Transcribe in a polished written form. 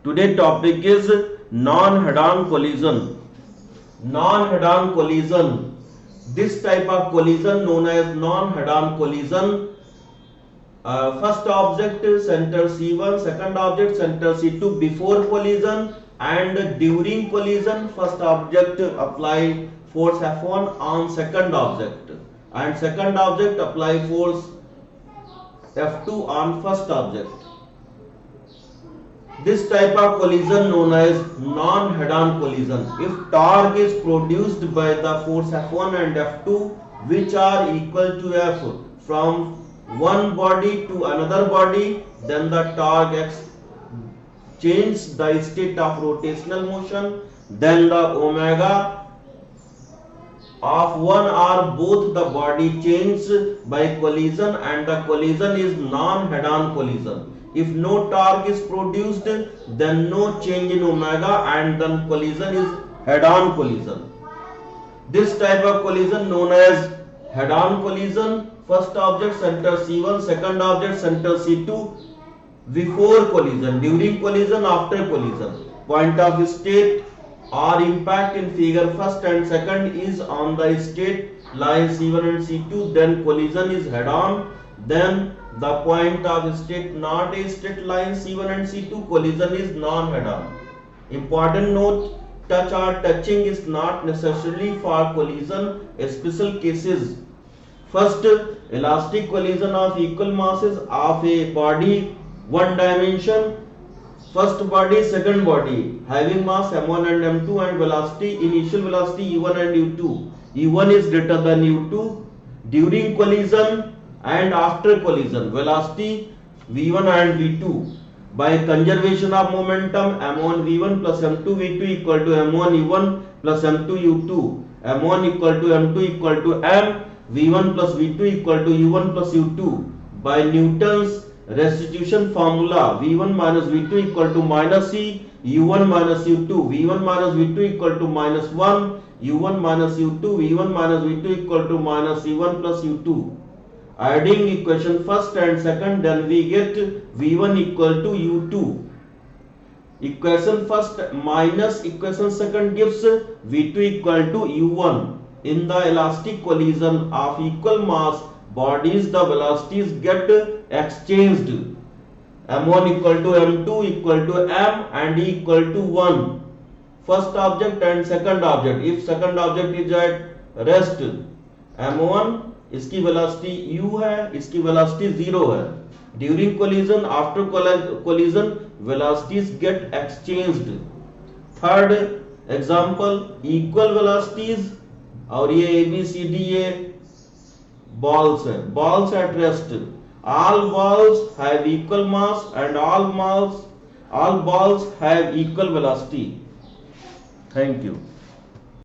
Today topic is non-head-on collision. Non-head-on collision. This type of collision known as non-head-on collision. First object center C1, second object center C2 before collision, and during collision first object apply force F1 on second object and second object apply force F2 on first object. This type of collision known as non-head-on collision. If torque is produced by the force F1 and F2 which are equal to F from one body to another body, then the torque changes the state of rotational motion, then the omega of one or both the body changes by collision, and the collision is non-head-on collision. If no torque is produced, then no change in omega, and then collision is head-on collision. This type of collision known as head-on collision. First object center C1, second object center C2 before collision, during collision, after collision. Point of state or impact in figure first and second is on the straight line C1 and C2, then collision is head-on. Then the point of state not a straight line C1 and C2, collision is non-head-on. Important note: touch or touching is not necessarily for collision. Special cases. First, elastic collision of equal masses of a body, one dimension, first body, second body, having mass m1 and m2 and velocity, initial velocity u1 and u2. u1 is greater than u2. During collision and after collision, velocity v1 and v2. By conservation of momentum, m1 v1 plus m2 v2 equal to m1 u1 plus m2 u2. m1 equal to m2 equal to m. v1 plus v2 equal to u1 plus u2. By Newton's restitution formula, v1 minus v2 equal to minus c, u1 minus u2, v1 minus v2 equal to minus 1, u1 minus u2, v1 minus v2 equal to minus c1 plus u2. Adding equation first and second, then we get v1 equal to u2. Equation first minus equation second gives v2 equal to u1. In the elastic collision of equal mass bodies, the velocities get exchanged. m1 equal to m2 equal to m and e equal to 1. First object and second object. If second object is at rest, m1 इसकी velocity u है, इसकी velocity 0 है. During collision, after collision, velocities get exchanged. Third example, equal velocities. और ये A B C D ये balls है, balls at rest. All balls have equal mass and all balls have equal velocity. Thank you.